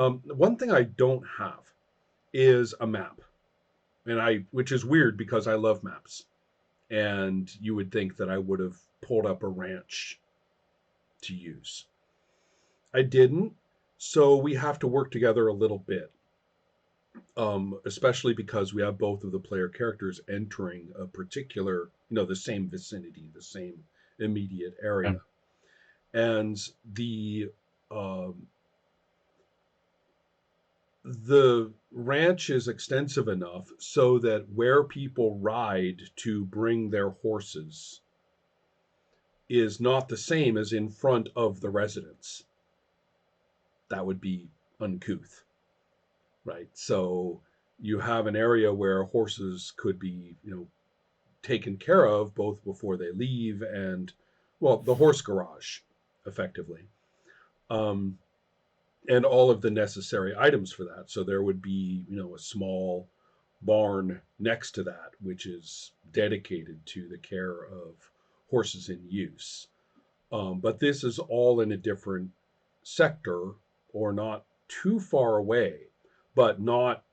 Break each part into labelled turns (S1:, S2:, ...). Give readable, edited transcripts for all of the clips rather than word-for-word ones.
S1: One thing I don't have is a map, which is weird because I love maps, and you would think that I would have pulled up a ranch to use. I didn't, so we have to work together a little bit, especially because we have both of the player characters entering a particular, the same vicinity, the same immediate
S2: Okay.
S1: area, and um, the ranch is extensive enough so that where people ride to bring their horses is not the same as in front of the residence. That would be uncouth, right? So you have an area where horses could be, taken care of both before they leave and, well, the horse garage, effectively, um, and all of the necessary items for that. So there would be, a small barn next to that, which is dedicated to the care of horses in use. But this is all in a different sector or not too far away, but not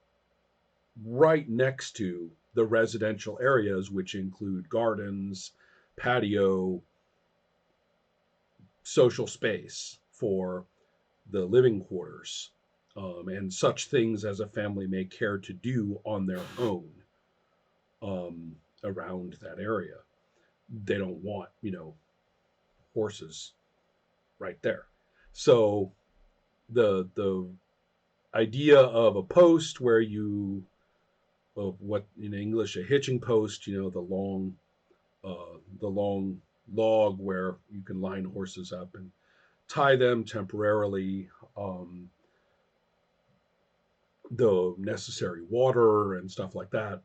S1: right next to the residential areas, which include gardens, patio, social space for the living quarters, and such things as a family may care to do on their own around that area. They don't want, horses right there. So the idea of a post where you of what in English a hitching post, the long log where you can line horses up and tie them temporarily, the necessary water and stuff like that.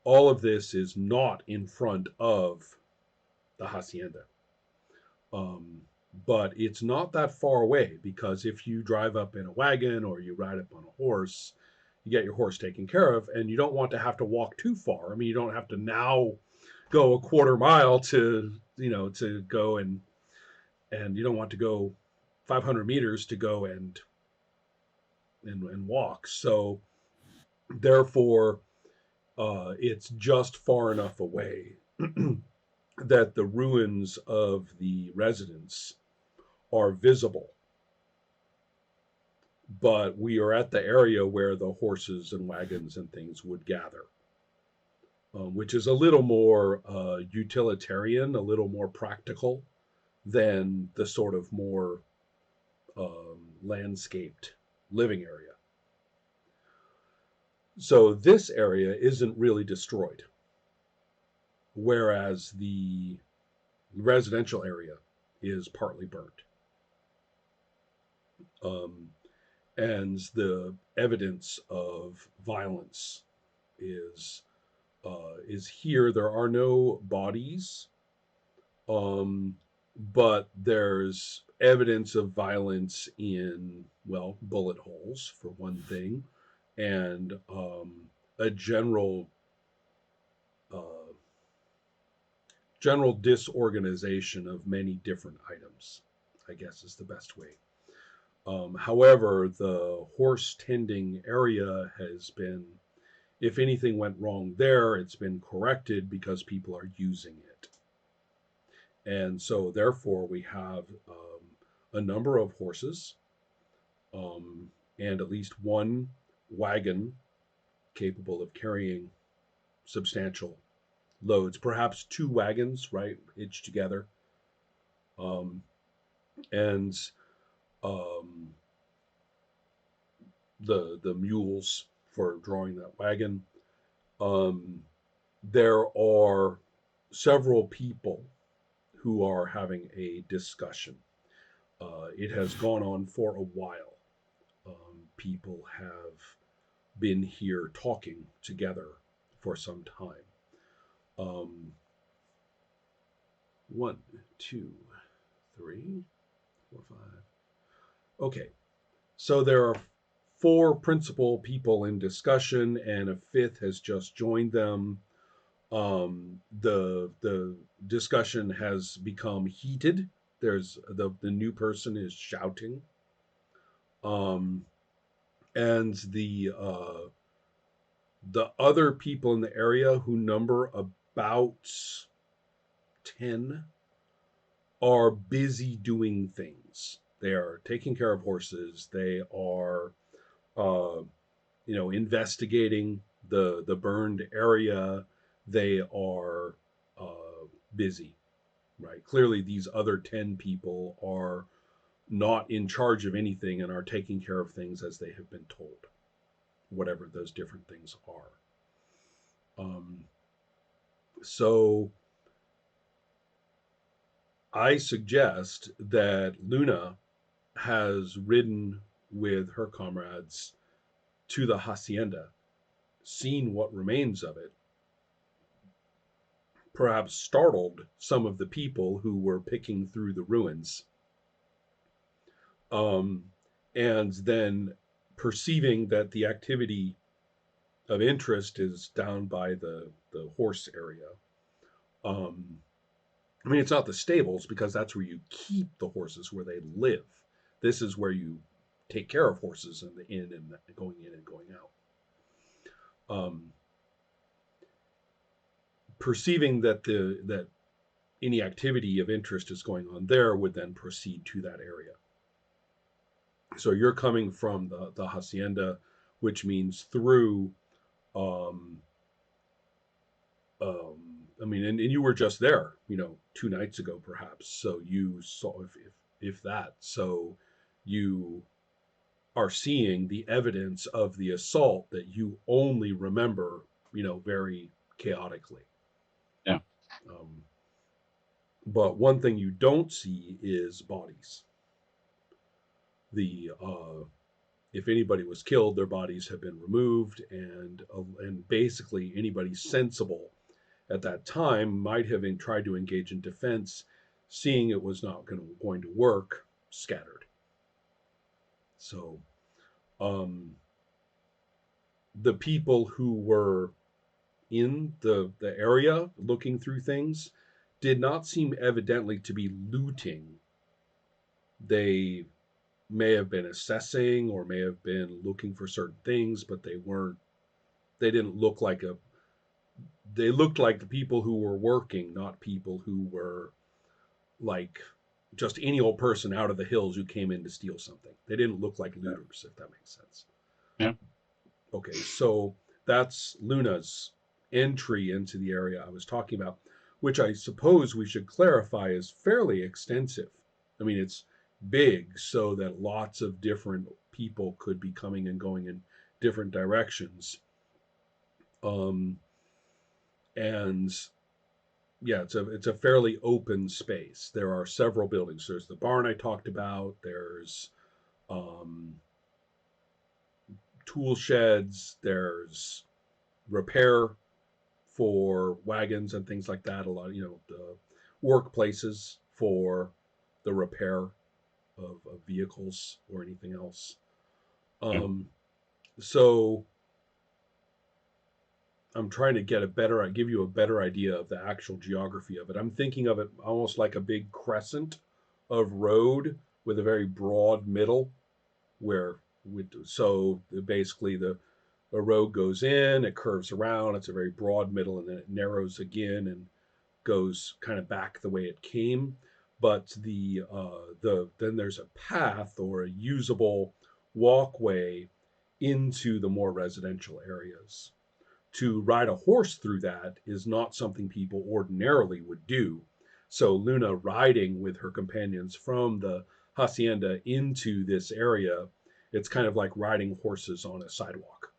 S1: All of this is not in front of the hacienda. Um, but it's not that far away because if you drive up in a wagon or you ride up on a horse, you get your horse taken care of, and you don't want to have to walk too far. I mean, you don't have to now go a quarter mile to go and you don't want to go 500 meters to go and walk. So therefore, it's just far enough away that the ruins of the residence are visible, but we are at the area where the horses and wagons and things would gather, which is a little more utilitarian, a little more practical than the sort of more landscaped living area. So this area isn't really destroyed, whereas the residential area is partly burnt. Um, and the evidence of violence is is here. There are no bodies, but there's evidence of violence in, well, bullet holes for one thing, and a uh, general disorganization of many different items, I guess is the best way. However, the horse tending area has been, if anything went wrong there, it's been corrected because people are using it. And so, therefore, we have a number of horses, um, and at least one wagon capable of carrying substantial loads, perhaps two wagons, right, hitched together, um, and um, the mules for drawing that wagon. Um, there are several people who are having a discussion. It has gone on for a while. People have been here talking together for some time. Um, one, two, three, four, five. Okay, so there are four principal people in discussion, and a fifth has just joined them. The discussion has become heated. There's the new person is shouting. Um, and the other people in the area, who number about 10, are busy doing things. They are taking care of horses. They are, uh, investigating the burned area. They are busy, right? Clearly, these other 10 people are not in charge of anything and are taking care of things as they have been told, whatever those different things are. So I suggest that Luna has ridden with her comrades to the hacienda, seen what remains of it, perhaps startled some of the people who were picking through the ruins, um, and then perceiving that the activity of interest is down by the horse area. Um, I mean, it's not the stables because that's where you keep the horses, where they live. This is where you take care of horses in the inn and going in and going out. Perceiving that any activity of interest is going on there would then proceed to that area. So you're coming from the hacienda, which means through. Um, I mean, and you were just there, 2 nights ago, perhaps. So you saw, if that. So you are seeing the evidence of the assault that you only remember, very chaotically.
S2: Yeah.
S1: Um, but one thing you don't see is bodies. The If anybody was killed, their bodies have been removed, and basically anybody sensible at that time might have tried to engage in defense, seeing it was not going to work, scattered. So the people who were in the area looking through things did not seem evidently to be looting. They may have been assessing or may have been looking for certain things, but they didn't look like they looked like the people who were working, not people who were like just any old person out of the hills who came in to steal something. They didn't look like looters, if that makes sense.
S2: Yeah.
S1: Okay, so that's Luna's entry into the area I was talking about, which I suppose we should clarify is fairly extensive. I mean, it's big, so that lots of different people could be coming and going in different directions. Um, and yeah, it's a fairly open space. There are several buildings. There's the barn I talked about. There's um, tool sheds. There's repair for wagons and things like that. A lot, the workplaces for the repair of vehicles or anything else.
S2: Yeah.
S1: Um, so I'm trying to give you a better idea of the actual geography of it. I'm thinking of it almost like a big crescent of road with a very broad middle, where so basically the road goes in, it curves around, it's a very broad middle, and then it narrows again and goes kind of back the way it came. But then there's a path or a usable walkway into the more residential areas. To ride a horse through that is not something people ordinarily would do. So Luna riding with her companions from the hacienda into this area, it's kind of like riding horses on a sidewalk.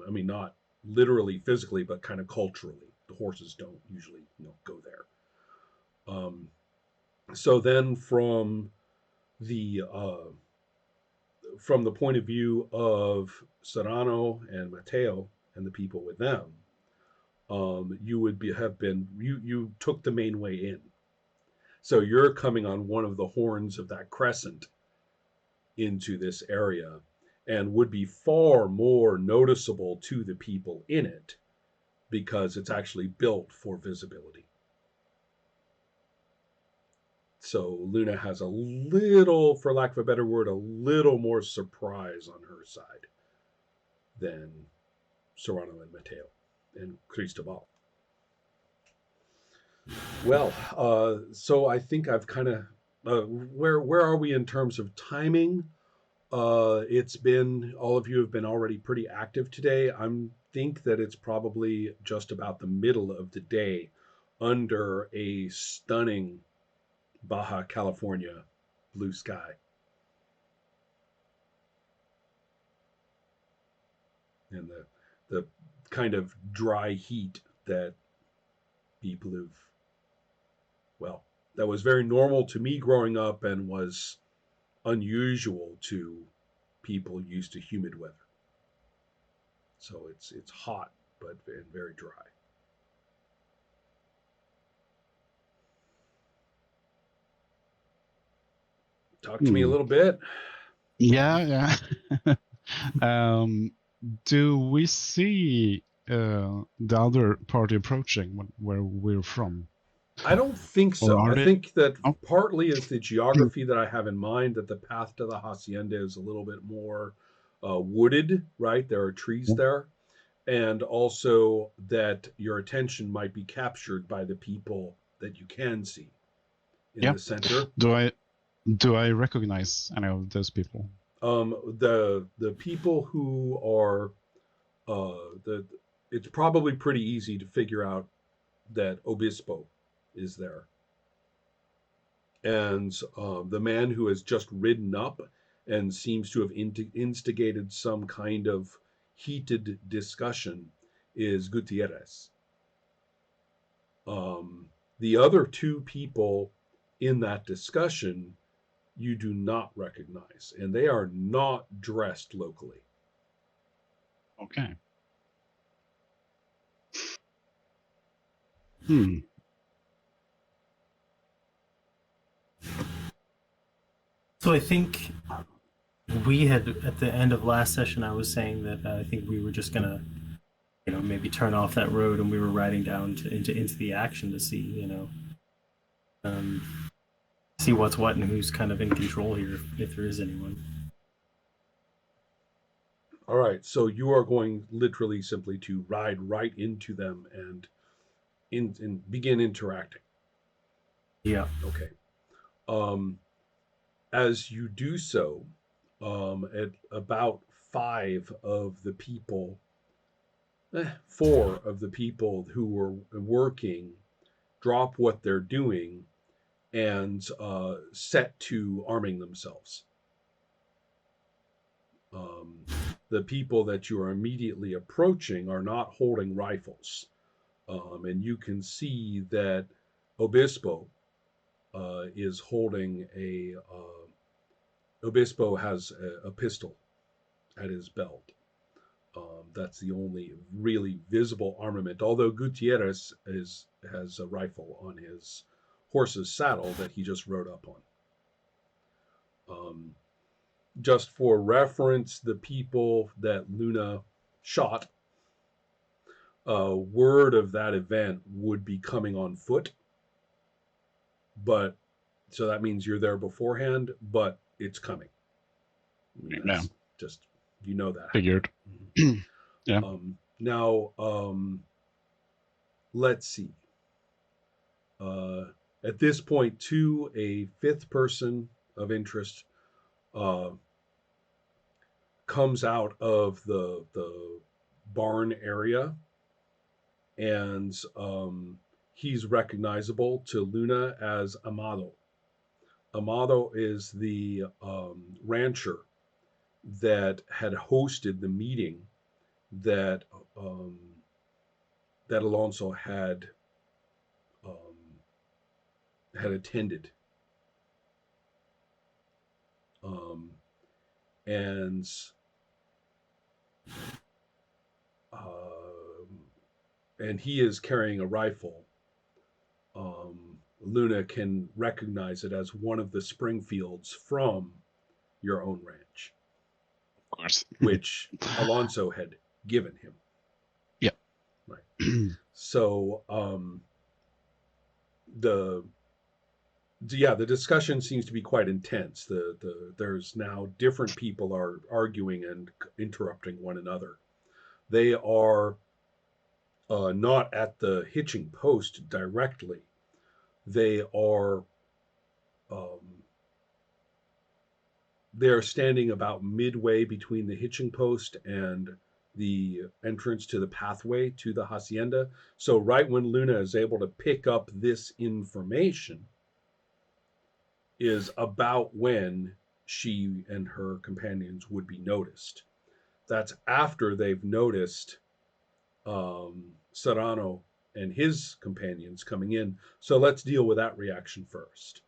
S1: I mean, not literally physically, but kind of culturally. The horses don't usually, go there. Um, so then, the from the point of view of Serrano and Mateo and the people with them, you would have been you took the main way in. So you're coming on one of the horns of that crescent into this area, and would be far more noticeable to the people in it because it's actually built for visibility. So Luna has a little, for lack of a better word, a little more surprise on her side than Serrano and Mateo and Cristobal. Well, so I think I've kind of where are we in terms of timing? It's been all of you have been already pretty active today. I'm think that it's probably just about the middle of the day under a stunning Baja California blue sky. And the kind of dry heat that people have, well, that was very normal to me growing up and was unusual to people used to humid weather. So it's hot but and very dry. Talk to me a
S2: Hmm.
S1: little bit.
S2: Yeah, yeah. um, do we see the other party approaching where we're from,
S1: I don't think
S2: or
S1: so.
S2: are
S1: I
S2: they?
S1: think that
S2: Oh,
S1: partly is the geography that I have in mind that the path to the hacienda is a little bit more wooded, right? There are trees there. And also that your attention might be captured by the people that you can see in
S2: yeah.
S1: the center.
S2: Do I recognize any of those people?
S1: The people who are the it's probably pretty easy to figure out that Obispo is there, and the man who has just ridden up and seems to have instigated some kind of heated discussion is Gutierrez. Um, the other two people in that discussion you do not recognize, and they are not dressed locally.
S2: Okay. Hmm.
S3: So I think we had at the end of last session. I was saying that I think we were just gonna, maybe turn off that road, and we were riding down into the action to see, um, see what's what and who's kind of in control here, if there is anyone.
S1: All right, so you are going literally simply to ride right into them and begin interacting.
S3: Yeah.
S1: Okay. Um, as you do so, at about four of the people who were working drop what they're doing and set to arming themselves. Um, the people that you are immediately approaching are not holding rifles. And you can see that Obispo is holding Obispo has a pistol at his belt. That's the only really visible armament. Although Gutierrez has a rifle on his horse's saddle that he just rode up on. Um, just for reference, the people that Luna shot, word of that event would be coming on foot, but so that means you're there beforehand, but it's coming. I mean,
S2: Yeah.
S1: that's just that.
S2: Figured. Yeah.
S1: Now, let's see. At this point, too, a fifth person of interest uh, comes out of the barn area, and he's recognizable to Luna as Amado. Amado is the rancher that had hosted the meeting that um, that Alonso um, had attended, um, and uh, and he is carrying a rifle. Luna can recognize it as one of the Springfields from your own ranch,
S2: Of course.
S1: which Alonso had given him.
S2: Yeah.
S1: Right. So the yeah, the discussion seems to be quite intense. There's now different people are arguing and interrupting one another. They are not at the hitching post directly. They are um, they're standing about midway between the hitching post and the entrance to the pathway to the hacienda. So right when Luna is able to pick up this information is about when she and her companions would be noticed. That's after they've noticed Serrano and his companions coming in. So let's deal with that reaction first.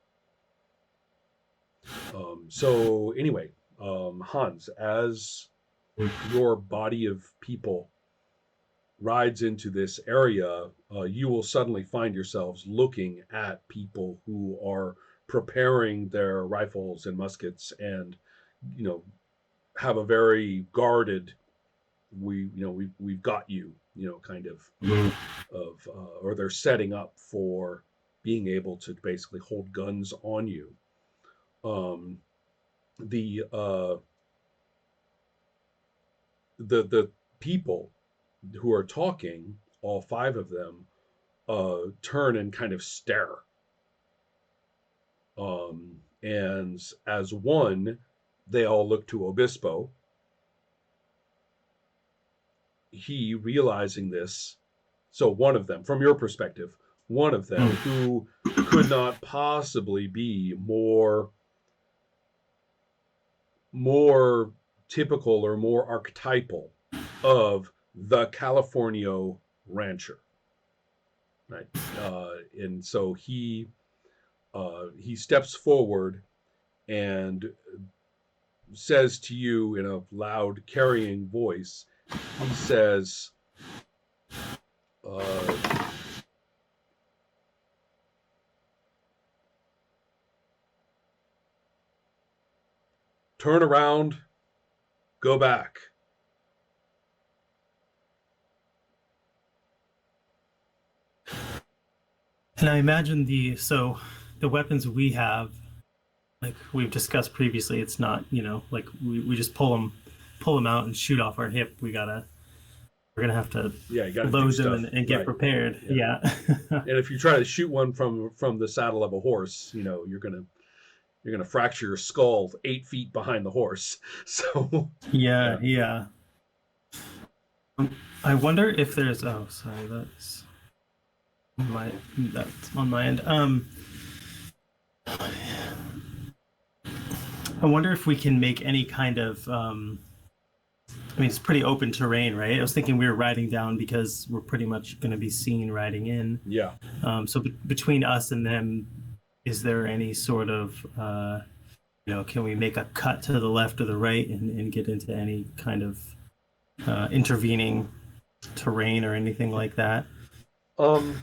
S1: So anyway, Hans, as your body of people rides into this area, you will suddenly find yourselves looking at people who are preparing their rifles and muskets, and you know have a very guarded, we've got you, kind of or they're setting up for being able to basically hold guns on you. Um, the the people who are talking, all five of them, turn and kind of stare. And as one, they all look to Obispo. He realizing this, so one of them, from your perspective, one of them who could not possibly be more typical or more archetypal of the Californio rancher, right? And so he steps forward and says to you in a loud, carrying voice. He says, "Turn around, go back."
S3: And I imagine the weapons we have, like we've discussed previously, it's not, like we just pull them out and shoot off our hip. We're gonna have to
S1: Yeah, you got to do
S3: load them
S1: stuff,
S3: and get
S1: right?
S3: prepared. Yeah.
S1: And if you try to shoot one from the saddle of a horse, you're gonna fracture your skull 8 feet behind the horse. So
S3: Yeah. I wonder if there's. Oh, sorry, that's on my end. I wonder if we can make any kind of. I mean, it's pretty open terrain, right? I was thinking we were riding down because we're pretty much going to be seen riding in.
S1: Yeah.
S3: So between us and them, is there any sort of, can we make a cut to the left or the right and get into any kind of intervening terrain or anything like that?
S1: To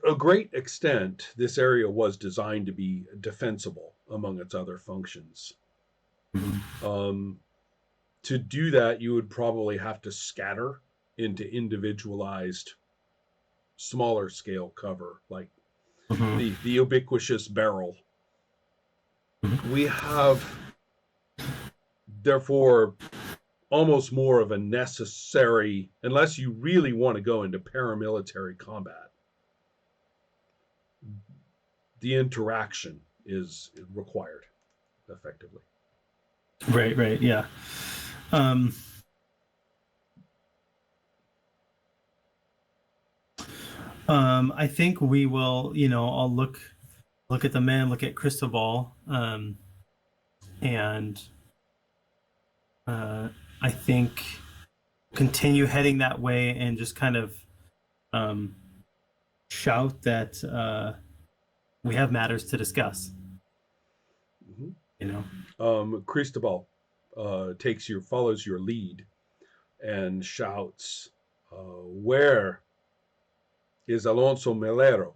S1: a great extent, this area was designed to be defensible among its other functions. To do that, you would probably have to scatter into individualized, smaller scale cover, like the ubiquitous barrel. We have, therefore, almost more of a necessary, unless you really want to go into paramilitary combat, the interaction is required effectively.
S3: Right, yeah. I think we will, I'll look at the man, look at Cristobal, and I think continue heading that way and just kind of shout that we have matters to discuss.
S1: Cristobal follows your lead and shouts, "Where is Alonso Melero?"